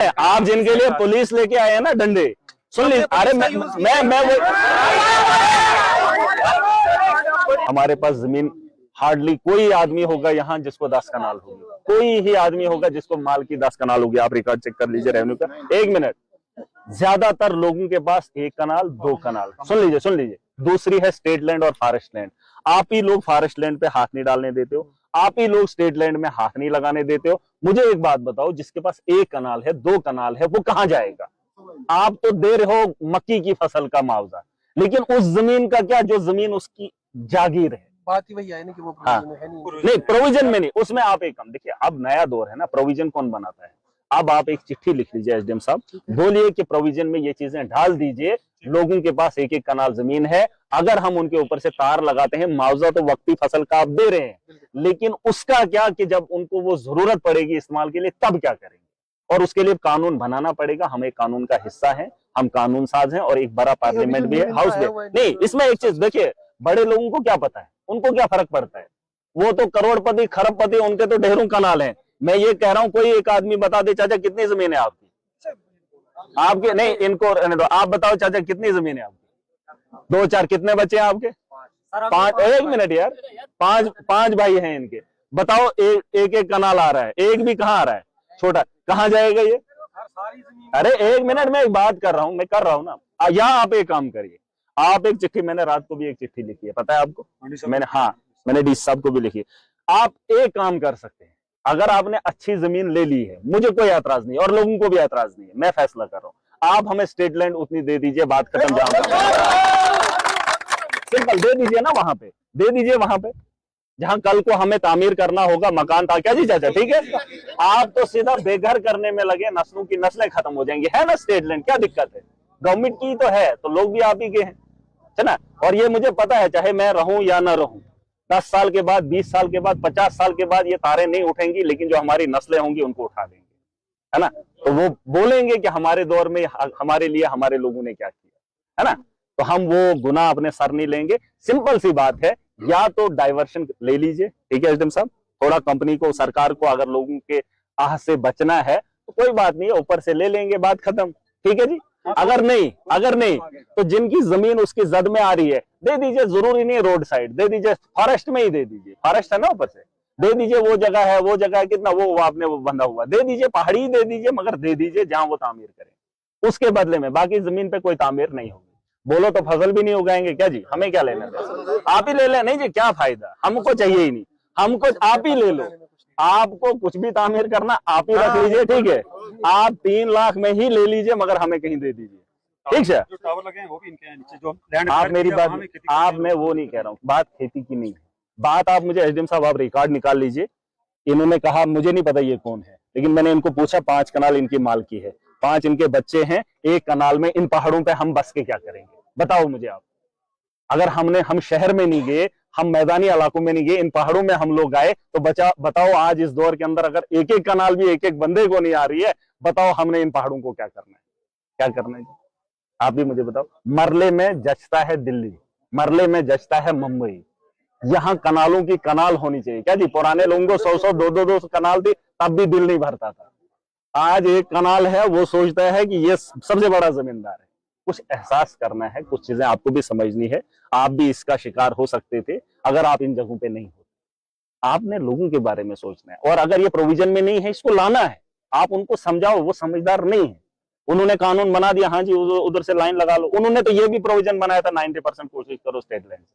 आप जिनके लिए पुलिस लेके आए हैं ना डंडे, सुन लीजिए। अरे मैं वो हमारे पास जमीन हार्डली कोई आदमी होगा यहाँ जिसको 10 कनाल होगी, कोई ही आदमी होगा जिसको माल की 10 कनाल होगी। आप रिकॉर्ड चेक कर लीजिए रेवेन्यू का। एक मिनट, ज्यादातर लोगों के पास 1 कनाल 2 कनाल। सुन लीजिए। दूसरी है स्टेट लैंड और फॉरेस्ट लैंड। आप ही लोग फॉरेस्ट लैंड पे हाथ नहीं डालने देते हो, आप ही लोग स्टेट लैंड में हाथ नहीं लगाने देते हो। मुझे एक बात बताओ, जिसके पास 1 कनाल है 2 कनाल है वो कहां जाएगा? आप तो दे रहे हो मक्की की फसल का मुआवजा, लेकिन उस जमीन का क्या जो जमीन उसकी जागीर है? बात ही वही है ना कि वो हाँ, प्रोविजन है नहीं प्रोविजन में नहीं, उसमें आप एक काम देखिए। अब नया दौर है ना, प्रोविजन कौन बनाता है? अब आप एक चिट्ठी लिख लीजिए एसडीएम साहब, बोलिए कि प्रोविजन में ये चीजें डाल दीजिए। लोगों के पास 1-1 कनाल जमीन है, अगर हम उनके ऊपर से तार लगाते हैं, मुआवजा तो वक्ती फसल का आप दे रहे हैं, लेकिन उसका क्या कि जब उनको वो जरूरत पड़ेगी इस्तेमाल के लिए तब क्या करेंगे? और उसके लिए कानून बनाना पड़ेगा। हम एक कानून का हिस्सा है, हम कानून साज हैं, और एक बड़ा पार्लियामेंट भी है, हाउस भी। नहीं, इसमें एक चीज देखिए, बड़े लोगों को क्या पता है, उनको क्या फर्क पड़ता है? वो तो करोड़पति खरबपति, उनके तो ढेरों कनाल हैं। मैं ये कह रहा हूं, कोई एक आदमी बता दे चाचा कितनी जमीन है आपकी? आपके नहीं, इनको आप बताओ चाचा कितनी जमीन है आपकी? 2-4 कितने बच्चे हैं आपके? 5। एक मिनट यार, 5 भाई हैं इनके। बताओ, एक कनाल आ रहा है, एक भी कहाँ आ रहा है? छोटा कहाँ जाएगा ये? अरे एक मिनट, मैं एक बात कर रहा हूँ, मैं कर रहा हूँ ना। यहाँ आप एक काम करिए, आप एक चिट्ठी, मैंने रात को भी एक चिट्ठी लिखी है, पता है आपको? मैंने डी साहब को भी लिखी है। आप एक काम कर सकते हैं, अगर आपने अच्छी जमीन ले ली है, मुझे कोई ऐतराज नहीं और लोगों को भी ऐतराज नहीं है, मैं फैसला कर रहा हूं, आप हमें स्टेट लैंड उतनी दे दीजिए, बात खत्म। सिंपल दे दीजिए ना, वहां पे दे दीजिए, वहां पे जहां कल को हमें तामीर करना होगा मकान था। क्या जी चाचा, ठीक है? आप तो सीधा बेघर करने में लगे, नस्लों की नस्लें खत्म हो जाएंगी। है ना स्टेट लैंड, क्या दिक्कत है? गवर्नमेंट की तो है, तो लोग भी आप ही के हैं, है ना? और ये मुझे पता है, चाहे मैं रहूं या ना रहूं, 10 साल के बाद, 20 साल के बाद, 50 साल के बाद ये तारे नहीं उठेंगी, लेकिन जो हमारी नस्लें होंगी उनको उठा देंगे, है ना? तो वो बोलेंगे कि हमारे दौर में हमारे लिए हमारे लोगों ने क्या किया, है ना? तो हम वो गुनाह अपने सर नहीं लेंगे। सिंपल सी बात है, या तो डाइवर्शन ले लीजिए, ठीक है एसडीएम साहब, थोड़ा कंपनी को, सरकार को, अगर लोगों के आह से बचना है तो कोई बात नहीं है, ऊपर से ले लेंगे, बात खत्म, ठीक है जी। अगर नहीं तो जिनकी जमीन उसकी जद में आ रही है दे दीजिए, जरूरी नहीं रोड साइड, दे दीजिए, फॉरेस्ट में ही दे दीजिए, फॉरेस्ट है ना ऊपर से, दे दीजिए। वो जगह है कितना वो आपने वो बंधा हुआ, दे दीजिए, पहाड़ी दे दीजिए, मगर दे दीजिए जहां वो तामीर करें, उसके बदले में बाकी जमीन पे कोई तामीर नहीं होगी। बोलो तो फसल भी नहीं उगाएंगे क्या जी? हमें क्या लेना? आप ही ले लें। नहीं जी, क्या फायदा, हमको चाहिए ही नहीं, हमको आप ही ले लो। आपको कुछ भी तामीर करना आप ही रख लीजिए, ठीक है? आप 3 लाख में ही ले लीजिए, मगर हमें कहीं दे दीजिए, ठीक है? जो टावर लगे हैं वो भी इनके हैं नीचे, जो लैंड आप मेरी बात, आप, मैं वो नहीं कह रहा हूँ, बात खेती की नहीं है, बात आप मुझे एसडीएम साहब आप रिकॉर्ड निकाल लीजिए। इन्होंने कहा, मुझे नहीं पता ये कौन है, लेकिन मैंने इनको पूछा, 5 कनाल इनकी माल की है, 5 इनके बच्चे हैं, 1 कनाल में इन पहाड़ों पे हम बस के क्या करेंगे? बताओ मुझे आप। अगर हम शहर में नहीं गए, हम मैदानी इलाकों में नहीं गए, इन पहाड़ों में हम लोग आए, तो बताओ आज इस दौर के अंदर अगर 1-1 कनाल भी 1-1 बंदे को नहीं आ रही है, बताओ हमने इन पहाड़ों को क्या करना है? क्या करना है? आप भी मुझे बताओ। मरले में जचता है दिल्ली, मरले में जचता है मुंबई, यहाँ कनालों की कनाल होनी चाहिए। क्या जी, पुराने लोगों को 100-100, 200 कनाल थी, तब भी दिल नहीं भरता था। आज 1 कनाल है, वो सोचता है कि ये सबसे बड़ा जमींदार है। कुछ एहसास करना है, कुछ चीजें आपको भी समझनी है। आप भी इसका शिकार हो सकते थे अगर आप इन जगहों पे नहीं होते। आपने लोगों के बारे में सोचना है, और अगर ये प्रोविजन में नहीं है, इसको लाना है, आप उनको समझाओ, वो समझदार नहीं है। उन्होंने कानून बना दिया, हाँ जी उधर से लाइन लगा लो। उन्होंने तो ये भी प्रोविजन बनाया था 90% कोशिश करो स्टेट लैंड से,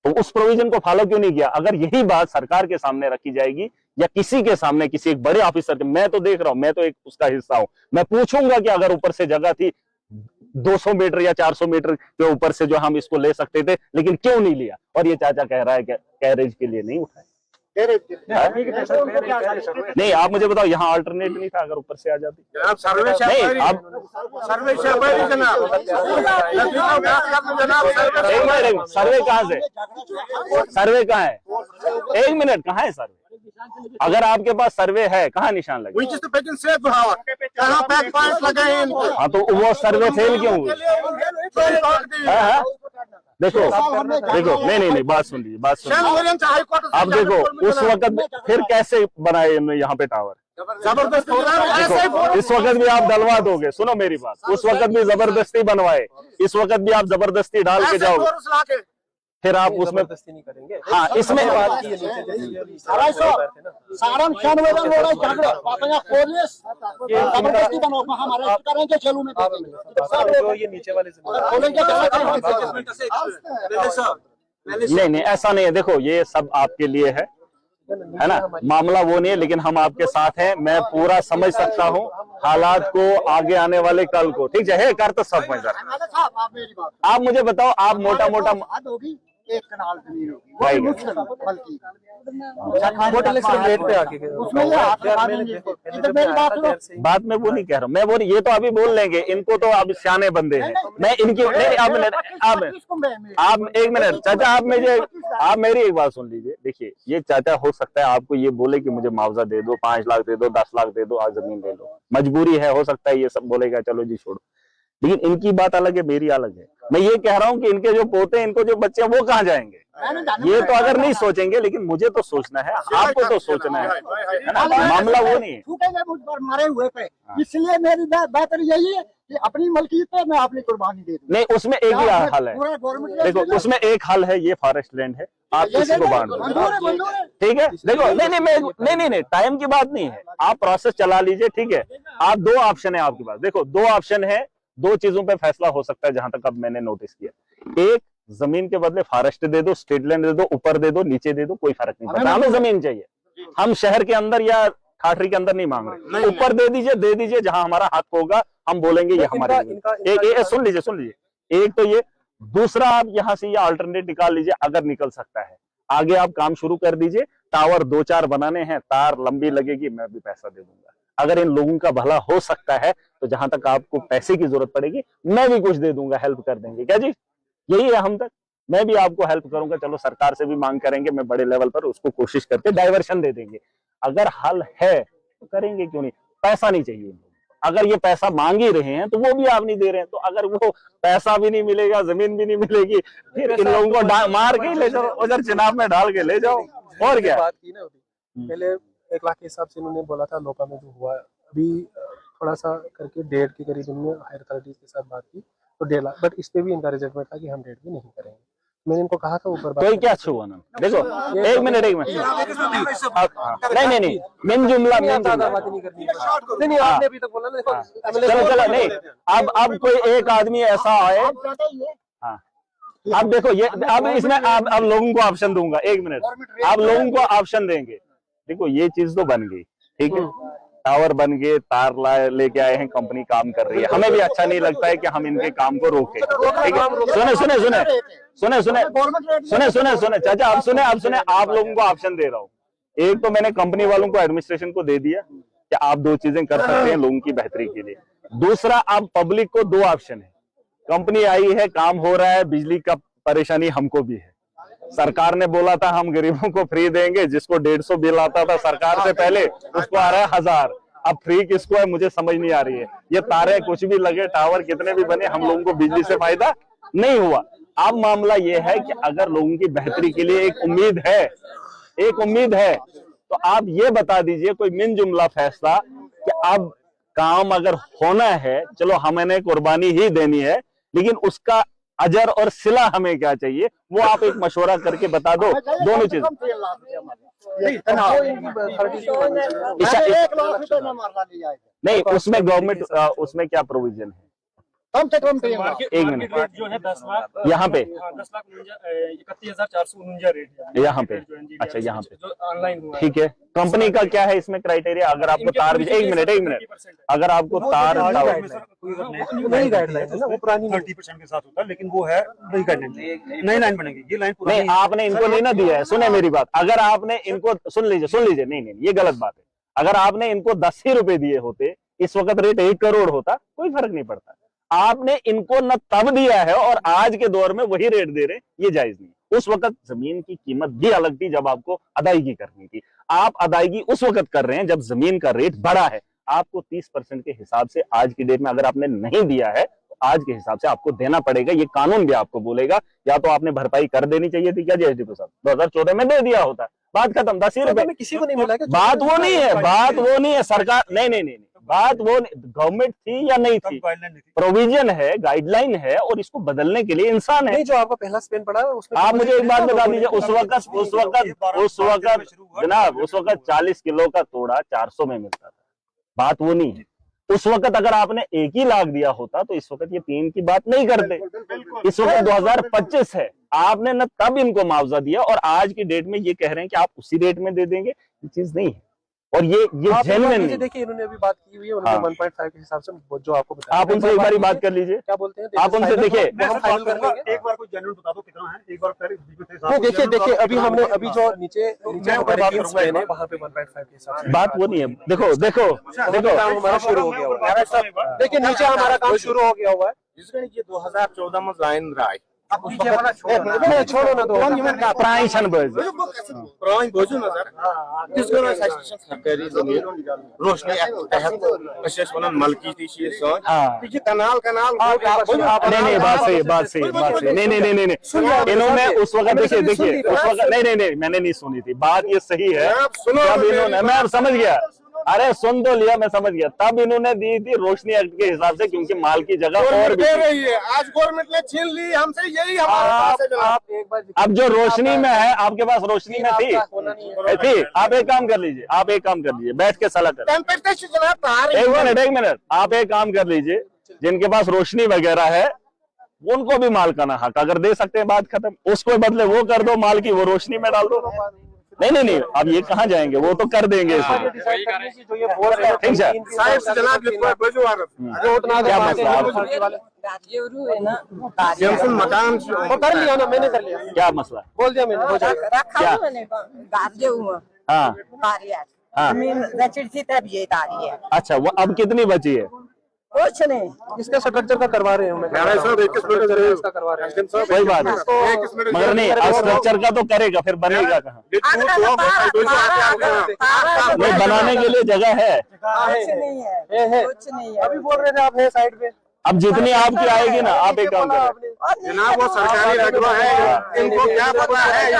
तो उस प्रोविजन को फॉलो क्यों नहीं किया? अगर यही बात सरकार के सामने रखी जाएगी या किसी के सामने, किसी एक बड़े ऑफिसर के, मैं तो देख रहा हूं, मैं तो एक उसका हिस्सा हूं, मैं पूछूंगा कि अगर ऊपर से जगह थी 200 मीटर या 400 मीटर के ऊपर से जो हम इसको ले सकते थे, लेकिन क्यों नहीं लिया? और ये चाचा कह रहा है कि कैरेज के लिए नहीं उठाए। नहीं, आप मुझे बताओ, यहाँ अल्टरनेट नहीं था अगर ऊपर से आ जाती? नहीं, आप सर्वे कहाँ से, सर्वे कहाँ है? 1 मिनट, कहाँ है सर्वे? अगर आपके पास सर्वे है, कहाँ निशान लगे? हाँ, तो वो सर्वे फेल क्यों हुए? देखो नहीं, बात सुन लीजिए, बात सुन लीजिए। अब देखो उस वक्त फिर कैसे बनाए यहाँ पे टावर, जबरदस्त हो रहा है, ऐसे ही बोलो। देखो, इस वक्त भी आप डलवा दोगे, सुनो मेरी बात, उस वक्त भी जबरदस्ती बनवाए, इस वक्त भी आप जबरदस्ती डाल के ऐसे जाओगे, बोरो सुला के। फिर आप उसमें जबरदस्ती नहीं करेंगे। हाँ इसमें बात की है नीचे जैसे सारा सो सारण खानवे में हो रहा है झगड़ा, पापा पुलिस जबरदस्ती बनो हमारे करेंगे जेलों में भेजेंगे। जो ये नीचे वाले खोलेंगे नहीं नहीं ऐसा नहीं है। देखो ये सब आपके लिए है ना, मामला वो नहीं है, लेकिन हम आपके साथ हैं। मैं पूरा समझ सकता हूँ हालात को, आगे आने वाले कल को, ठीक है कर तो सब में साहब आप मेरी बात आप मुझे बताओ, आप मोटा मोटा हद होगी, एक कनाल जमीन होगी भाई, वो मुश्किल बल्कि होटल रेट पे आके उसमें ये हाथ लगा देंगे। इधर मेरी बात सुनो, बात में वो नहीं कह रहा हूँ, मैं वो ये तो अभी बोल लेंगे, इनको तो अब सियाने बंदे हैं। मैं इनकी नहीं, आप एक मिनट चाचा, आप मेरी एक बात सुन लीजिए। देखिए ये चाचा हो सकता है आपको ये बोले कि मुझे मुआवजा दे दो, 5 लाख दे दो, 10 लाख दे दो, आज जमीन ले लो, मजबूरी है, हो सकता है ये सब बोलेगा चलो जी छोड़ो, लेकिन इनकी बात अलग है, मेरी अलग है। मैं ये कह रहा हूँ कि इनके जो पोते, इनको जो बच्चे हैं, वो कहाँ जाएंगे, ये तो अगर नहीं सोचेंगे, लेकिन मुझे तो सोचना है, आपको तो सोचना है ना, मामला वो नहीं है। छूटेंगे मुझ पर मरे हुए पे, इसलिए मेरी बेहतर यही है कि अपनी मलकियत पे मैं अपनी कुर्बानी दे दूं। नहीं उसमें एक ही हल है, पूरा गवर्नमेंट देखो उसमें एक हल है, ये फॉरेस्ट लैंड है, आप किसी को बांट दो, ठीक है। देखो नहीं टाइम की बात नहीं है, आप प्रोसेस चला लीजिए, ठीक है। आप 2 ऑप्शन है आपके पास, देखो 2 ऑप्शन है, 2 चीजों पे फैसला हो सकता है जहां तक अब मैंने नोटिस किया। एक, जमीन के बदले फॉरेस्ट दे दो, स्टेट लैंड दे दो, ऊपर दे दो, नीचे दे दो, कोई फर्क नहीं पड़ता, हमें जमीन चाहिए। हम शहर के अंदर या ठाठरी के अंदर नहीं मांग रहे, ऊपर दे दीजिए जहां हमारा हक होगा, हम बोलेंगे ये हमारी एक सुन लीजिए, एक तो ये, दूसरा आप यहाँ से ये अल्टरनेट निकाल लीजिए, अगर निकल सकता है आगे आप काम शुरू कर दीजिए। टावर 2-4 बनाने हैं, तार लंबी लगेगी, मैं भी पैसा दे दूंगा। अगर इन लोगों का भला हो सकता है तो जहां तक आपको पैसे की जरूरत पड़ेगी, मैं भी कुछ दे दूंगा, हेल्प कर देंगे, क्या जी, यही है हम तक। मैं भी आपको हेल्प करूंगा, चलो सरकार से भी मांग करेंगे, मैं बड़े लेवल पर उसको कोशिश करके डाइवर्शन दे देंगे। अगर हल है तो करेंगे, क्यों नहीं। पैसा नहीं चाहिए, अगर ये पैसा मांग ही रहे हैं तो वो भी आप नहीं दे रहे हैं, तो अगर वो पैसा भी नहीं मिलेगा, जमीन भी नहीं मिलेगी, फिर इन लोगों को मार के ले जाओ, उधर चिनाब में डाल के ले जाओ, और क्या। बात की ना पहले 1 लाख के हिसाब से इन्होंने बोला था, लोका में जो हुआ अभी थोड़ा सा करके 1.5 के करीब इन्होंने हायर अथॉरिटीज के साथ बात की, तो 1.5 लाख, बट इस पे भी इनका रिजल्टमेंट था कि हम 1.5 भी नहीं करेंगे। मैंने इनको कहा था ऊपर कोई क्या अच्छा हुआ ना, देखो एक मिनट नहीं, मिन जुमला बात नहीं करनी है। नहीं आपने अभी तक बोला ना, देखो चलो नहीं, अब कोई एक आदमी ऐसा आए, हाँ अब देखो ये, अब इसमें अब लोगों को ऑप्शन दूंगा, 1 मिनट, आप लोगों को ऑप्शन देंगे। देखो ये चीज तो बन गई, ठीक है, टावर बन गए, तार लेके आए हैं, कंपनी काम कर रही है, हमें भी अच्छा नहीं लगता है कि हम इनके काम को रोके, ठीक है। सुने चाचा, अब सुने, आप लोगों को ऑप्शन दे रहा हूँ। एक तो मैंने कंपनी वालों को, एडमिनिस्ट्रेशन को दे दिया कि आप 2 चीजें कर सकते हैं लोगों की बेहतरी के लिए। दूसरा, अब पब्लिक को 2 ऑप्शन है, कंपनी आई है, काम हो रहा है, बिजली का परेशानी हमको भी है, सरकार ने बोला था हम गरीबों को फ्री देंगे, जिसको 150 बिल आता था सरकार से पहले, उसको आ रहा है 1000। अब फ्री किसको है मुझे समझ नहीं आ रही है। ये तारे कुछ भी लगे, टावर कितने भी बने, हम लोगों को बिजली से फायदा नहीं हुआ। अब मामला ये है कि अगर लोगों की बेहतरी के लिए एक उम्मीद है, तो आप ये बता दीजिए कोई मिन जुमला फैसला कि अब काम अगर होना है, चलो हमें कुर्बानी ही देनी है, लेकिन उसका अजर और सिला हमें क्या चाहिए, वो आप एक मशवरा करके बता दो। दोनों चीज नहीं, उसमें गवर्नमेंट, उसमें क्या प्रोविजन है, कम से कम 1 मिनट जो है 10 लाख, यहाँ पे 10,31,449 रेट है यहाँ पे, अच्छा यहाँ पे जो ऑनलाइन हुआ है। ठीक है। कंपनी का क्या है इसमें क्राइटेरिया, अगर आपको तार भी, 1 मिनट, अगर आपको तार नई गाइडलाइन है ना, वो पुरानी 30% के साथ होता है, लेकिन वो है नई गाइडलाइन, नई लाइन बनेगी, ये लाइन नहीं, आपने इनको नहीं ना दिया है, सुने मेरी बात, अगर आपने इनको, सुन लीजिए, नहीं ये गलत बात है। अगर आपने इनको 10 ही रुपए दिए होते, इस वक्त रेट 1 करोड़ होता, कोई फर्क नहीं पड़ता। आपने इनको न तब दिया है और आज के दौर में वही रेट दे रहे, ये जायज नहीं। उस वक्त जमीन की कीमत भी अलग थी, जब आपको अदायगी करनी थी। आप अदायगी उस वक्त कर रहे हैं जब जमीन का रेट बढ़ा है। आपको 30% के हिसाब से आज की डेट में अगर आपने नहीं दिया है, तो आज के हिसाब से आपको देना पड़ेगा। ये कानून भी आपको बोलेगा, या तो आपने भरपाई कर देनी चाहिए थी, क्या जी एसडीपी साहब 2014 में दे दिया होता, बात खत्म। 10 ही रुपए किसी को नहीं मिला क्या? बात वो नहीं है, बात वो नहीं है सरकार, नहीं, बात वो गवर्नमेंट थी या नहीं थी, प्रोविजन है, गाइडलाइन है, और इसको बदलने के लिए इंसान है। नहीं, जो आपका पहला स्पेन पड़ा है उसमें आप मुझे एक बात बता दीजिए, उस वक्त जनाब, उस वक्त 40 किलो का तोड़ा 400 में मिलता था। बात वो नहीं है। उस वक्त अगर आपने 1 ही लाख दिया होता तो इस वक्त ये 3 की बात नहीं करते। इस वक्त 2025 है, आपने न तब इनको मुआवजा दिया और आज की डेट में ये कह रहे हैं कि आप उसी रेट में दे देंगे। ये चीज नहीं है, और ये जेन्युइन नहीं। देखिए, इन्होंने अभी बात की हुई है, उन्होंने 1.5 के हिसाब से जो आपको बताया। आप उनसे एक बारी बात कर लीजिए, क्या बोलते हैं आप उनसे देखिए। एक बार कोई जेन्युइन बता दो कितना है, एक बार पहले देखिए अभी हमने अभी जो नीचे वहाँ पे 1.5 के हिसाब से बात वो नहीं है। देखो काम हमारा शुरू हो गया हुआ है। देखिए नीचे हमारा काम शुरू हो गया हुआ है। ये 2014 में जाइन राय छोड़ो ना दो प्राइशन प्राइन बोझू ना सर किसको ना सरकारी जमीन रोशनी तहत वनन मलकी थी ये कनाल नहीं, बात सही नहीं। इन्होंने उस वक्त देखिए उस वक्त नहीं, मैंने नहीं सुनी थी बात, ये सही है। जब इन्होंने, मैं अब समझ गया, अरे सुन तो लिया, मैं समझ गया। तब इन्होंने दी थी रोशनी एक्ट के हिसाब से, क्योंकि माल की जगह और भी रही है। आज गवर्नमेंट ने छीन ली हमसे, यही हमारे पास है जनाब। एक बार अब जो रोशनी में है, आपके पास रोशनी में थी। आप एक काम कर लीजिए, बैठ के सलाह कर। एक मिनट, आप एक काम कर लीजिए, जिनके पास रोशनी वगैरह है उनको भी माल का ना हक अगर दे सकते हैं, बात खत्म। उसको बदले वो कर दो, माल की वो रोशनी में डाल दो। नहीं, अब ये कहाँ जाएंगे, वो तो कर देंगे इसमें। ठीक है, क्या मसला मकान कर लिया ना, मैंने कर लिया। क्या मसला बोल दिया मैंने, हो जाएगा। क्या? हाँ तब ये तारी है। अच्छा, वो अब कितनी बची है? कुछ नहीं, इसका स्ट्रक्चर का करवा रहे हैं इसका करवा रहे हैं। कोई बात नहीं, मगर नहीं, स्ट्रक्चर का तो करेगा, फिर बनेगा कहाँ? नहीं, बनाने के लिए जगह है। कुछ नहीं है, कुछ नहीं है। अभी बोल रहे थे आप है साइड पे। अब जितनी आपकी आएगी ना, आप एक काम करें जनाब, वो सरकारी रकबा है, इनको क्या पता है, ये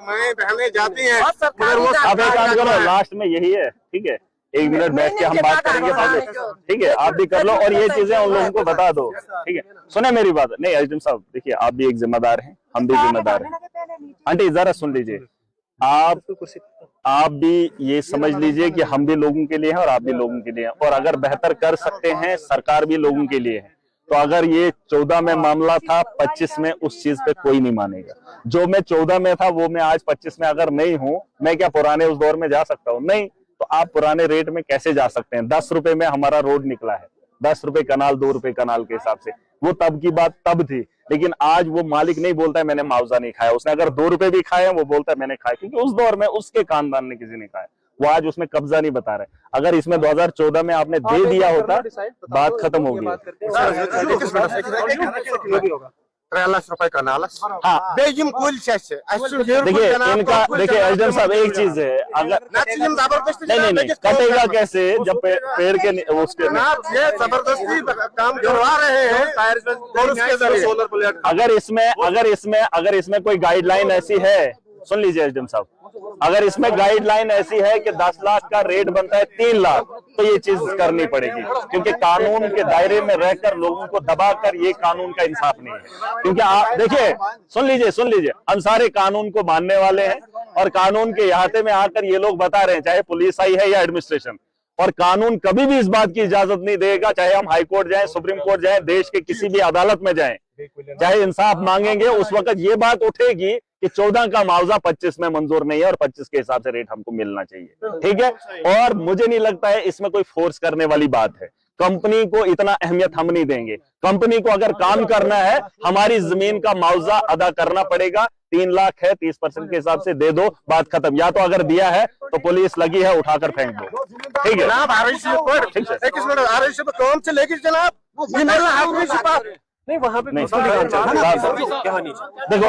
माएं बहनें जाती हैं, मगर वो आप एक काम करो, लास्ट में यही है, ठीक है? 1 मिनट बैठ के हम बात करेंगे, ठीक है? आप भी कर लो और ये चीजें उन लोगों को बता दो, ठीक है? सुने मेरी बात। नहीं एसडीएम साहब, देखिए आप भी एक जिम्मेदार हैं, हम भी जिम्मेदार हैं। आंटी जरा सुन लीजिए, आप भी ये समझ लीजिए कि हम भी लोगों के लिए हैं और आप भी लोगों के लिए हैं, और अगर बेहतर कर सकते हैं, सरकार भी लोगों के लिए है। तो अगर ये 14 में मामला था, 25 में उस चीज पे कोई नहीं मानेगा। जो मैं 14 में था वो मैं आज 25 में अगर नहीं हूं, मैं क्या पुराने उस दौर में जा सकता हूं? नहीं। तो आप पुराने रेट में कैसे जा सकते हैं? 10 रुपए में हमारा रोड निकला है, 10 रुपए कनाल, 2 रुपए कनाल के हिसाब से। वो तब की बात तब थी, लेकिन आज वो मालिक नहीं बोलता है मैंने मुआवजा नहीं खाया। उसने अगर 2 रुपए भी खाए वो बोलता है मैंने खाया, क्योंकि उस दौर में उसके खानदान ने किसी ने खाया। वो आज उसमें कब्जा नहीं बता रहे। अगर इसमें 2014 में आपने दे दिया होता, बात खत्म होगी। 3 लाख रुपए का नाला। हाँ बेजिम कुल देखिए इनका, देखिए एसडीएम साहब एक चीज है, अगर नहीं कटेगा कैसे जब पेड़ के उसके ये जबरदस्ती काम करवा रहे हैं सोलर प्लेट। अगर इसमें कोई गाइडलाइन ऐसी है, सुन लीजिए एसडीएम साहब, अगर इसमें गाइडलाइन ऐसी है कि 10 लाख का रेट बनता है 3 लाख, तो ये चीज करनी पड़ेगी, क्योंकि कानून के दायरे में रहकर लोगों को दबाकर ये कानून का इंसाफ नहीं है। क्योंकि आप देखिए, सुन लीजिए, हम सारे कानून को मानने वाले हैं और कानून के इहाते में आकर ये लोग बता रहे हैं, चाहे पुलिस आई है या एडमिनिस्ट्रेशन, और कानून कभी भी इस बात की इजाजत नहीं देगा, चाहे हम हाई कोर्ट जाएं, सुप्रीम कोर्ट जाएं, देश के किसी भी अदालत में जाएं, चाहे इंसाफ मांगेंगे, उस वक्त ये बात उठेगी कि 14 का मुआवजा 25 में मंजूर नहीं है और 25 के हिसाब से रेट हमको मिलना चाहिए। ठीक है, और मुझे नहीं लगता है इसमें कोई फोर्स करने वाली बात है। कंपनी को इतना अहमियत हम नहीं देंगे। कंपनी को अगर काम करना है, हमारी जमीन का मुआवजा अदा करना पड़ेगा। 3 लाख है, 30% के हिसाब से दे दो, बात खत्म। या तो अगर दिया है तो पुलिस लगी है, उठाकर फेंक दो। ठीक है, नहीं वहां पे नहीं, देखो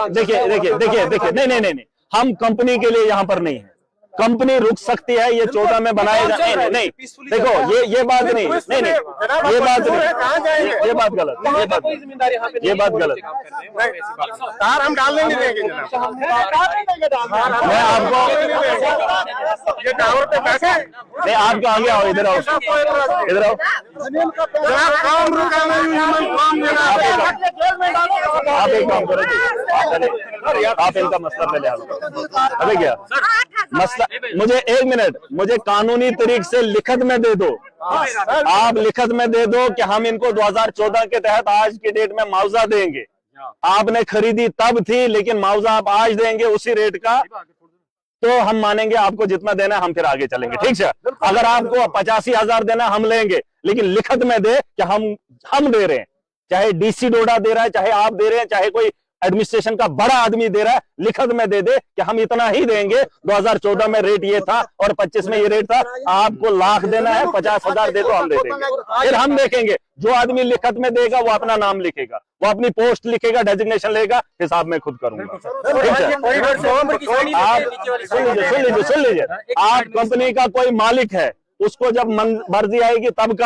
देखिए नहीं, हम कंपनी के लिए यहाँ पर नहीं है। कंपनी रुक सकती है, ये 14 में बनाए नहीं नहीं देखो ये बात नहीं नहीं नहीं ये बात नहीं, ये बात गलत, ये बात गलत। तार हम डालने नहीं देंगे जनाब। मैं आपको ये टावर पे बैठे नहीं, आपको आगे आओ, इधर आओ, इधर आओ। जनाब, काम रुकाना ह्यूमन काम आप एक काम करो जी, आप इनका मसला पहले हल करो। अबे क्या मसला, मुझे 1 मिनट, मुझे कानूनी तरीके से लिखत में दे दो, आप लिखत में दे दो कि हम इनको 2014 के तहत आज की डेट में मुआवजा देंगे। आपने खरीदी तब थी, लेकिन मुआवजा आप आज देंगे उसी रेट का, तो हम मानेंगे। आपको जितना देना है हम फिर आगे चलेंगे, ठीक है। अगर आपको 85,000 देना हम लेंगे, लेकिन लिखत में दे कि हम दे रहे हैं, चाहे डीसी डोडा दे रहा है, चाहे आप दे रहे हैं, चाहे कोई एडमिनिस्ट्रेशन का बड़ा आदमी दे रहा है, लिखत में दे दे कि हम इतना ही देंगे। 2014 में रेट ये था और 25 में ये रेट था, आपको लाख देना है, 50,000 दे दो, हम दे देंगे। फिर हम देखेंगे, जो आदमी लिखत में देगा वो अपना नाम लिखेगा, वो अपनी पोस्ट लिखेगा, डेजिग्नेशन लेगा, हिसाब में खुद करूंगा। ठीक है, आप सुन लीजिए, आप कंपनी का कोई मालिक है, उसको जब मर्जी आएगी तब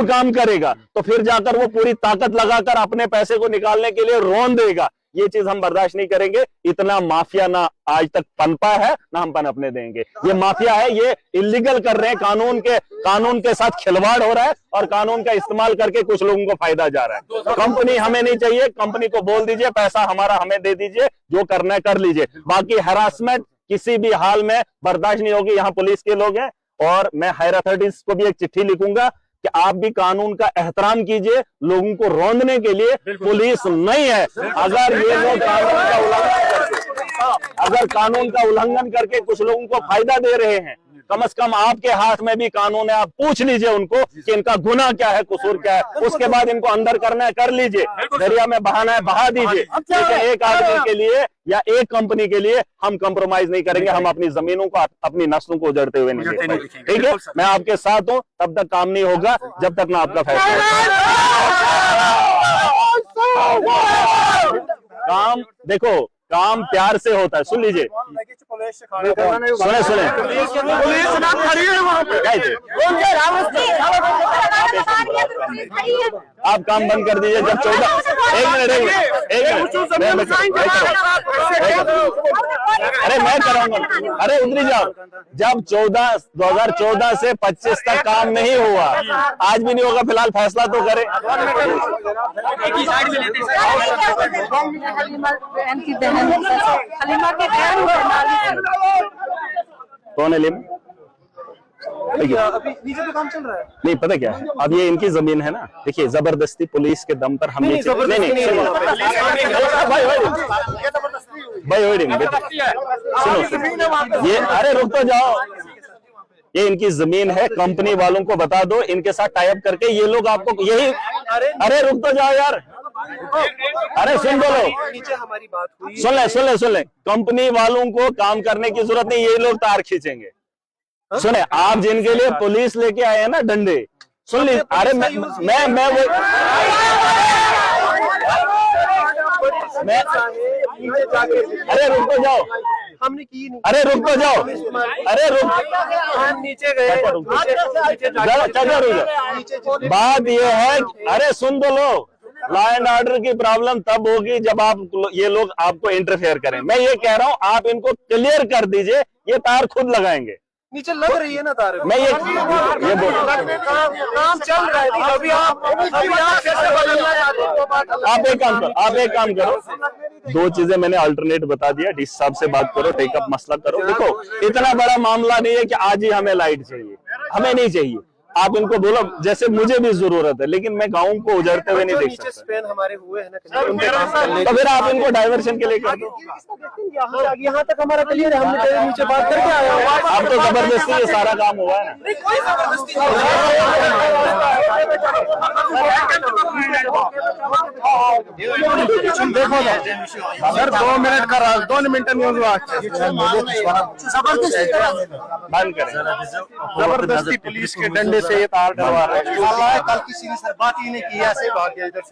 काम करेगा, तो फिर जाकर वो पूरी ताकत लगाकर अपने पैसे को निकालने के लिए रोन देगा। ये चीज हम बर्दाश्त नहीं करेंगे। इतना माफिया ना आज तक पनपा है, ना हम पनपने देंगे। ये माफिया है, ये इलीगल कर रहे हैं, कानून के साथ खिलवाड़ हो रहा है और कानून का इस्तेमाल करके कुछ लोगों को फायदा जा रहा है। कंपनी हमें नहीं चाहिए, कंपनी को बोल दीजिए पैसा हमारा हमें दे दीजिए, जो करना है कर लीजिए। बाकी हरासमेंट किसी भी हाल में बर्दाश्त नहीं होगी। यहाँ पुलिस के लोग हैं और मैं हायर अथॉरिटीज को भी एक चिट्ठी लिखूंगा कि आप भी कानून का एहतराम कीजिए। लोगों को रोंदने के लिए पुलिस नहीं है। अगर ये लोग कानून का उल्लंघन करके कुछ लोगों को फायदा दे रहे हैं, कम से कम आपके हाथ में भी कानून है, आप पूछ लीजिए उनको कि इनका गुनाह क्या है, कसूर क्या है, उसके बाद इनको अंदर करना है कर लीजिए, दरिया में बहाना है बहा दीजिए। लेकिन एक आदमी के लिए या एक कंपनी के लिए हम कंप्रोमाइज नहीं करेंगे। हम अपनी जमीनों को, अपनी नस्लों को उजड़ते हुए नहीं देखेंगे। ठीक है, मैं आपके साथ हूं, तब तक काम नहीं होगा जब तक ना आपका फैसला। काम देखो, काम प्यार से होता है। सुन लीजिए, सुने पुलिस ना खड़ी है वहाँ पे। आप काम बंद कर दीजिए। जब 14 एक मिनट अरे मैं कराऊंगा, अरे उतरी जाओ। जब 2014 से 25 तक काम नहीं हुआ, आज भी नहीं होगा, फिलहाल फैसला तो करें। कौन है लिम? नीचे तो काम चल रहा है। नहीं पता क्या है, अब ये इनकी जमीन है ना। देखिए, जबरदस्ती पुलिस के दम पर हम नहीं सुनो, ये अरे रुक तो जाओ, ये इनकी जमीन है, कंपनी वालों को बता दो, इनके साथ टाई अप करके ये लोग आपको यही। अरे रुक तो जाओ यार, अरे सुन बोलो, नीचे हमारी बात हुई। सुन ले, कंपनी वालों को काम करने की जरूरत नहीं, ये लोग तार खींचेंगे। सुने, आप जिनके लिए पुलिस लेके आए हैं ना डंडे, सुन लीजिए। अरे मैं अरे रुक तो जाओ, हमने की नहीं। अरे रुक तो जाओ, अरे रुक, हम नीचे गए। बात ये है, अरे सुन तो लो, लॉ एंड ऑर्डर की प्रॉब्लम तब होगी जब ये लोग आपको इंटरफेयर करें। मैं ये कह रहा हूं, आप इनको क्लियर कर दीजिए, ये तार खुद लगाएंगे। नीचे लग रही है ना तार। मैं ये बोल काम चल रहा है, अभी आप कैसे बदलना चाहते हो? आप एक काम करो, 2 चीजें मैंने अल्टरनेट बता दिया। डीसी साहब से बात करो, टेकअप मसला करो। देखो, इतना बड़ा मामला नहीं है कि आज ही हमें लाइट चाहिए, हमें नहीं चाहिए। आप इनको बोलो, जैसे मुझे भी जरूरत है, लेकिन मैं गाँव को उजड़ते हुए नहीं देख सकता। स्पेन हमारे हुए हैं ना, तो फिर आप इनको डाइवर्शन के लिए कर दो। यहाँ तक हमारा क्लियर है, हमने नीचे बात करके आया। आप तो जबरदस्ती ये सारा काम हुआ है ना। देखो सर, 2 मिनट का 2 मिनट न्यूज बंद करें। जबरदस्ती पुलिस के डंडे से ये तार डलवा रहे हैं। कल किसी ने सर बात ही नहीं की, ऐसे भाग गया इधर से।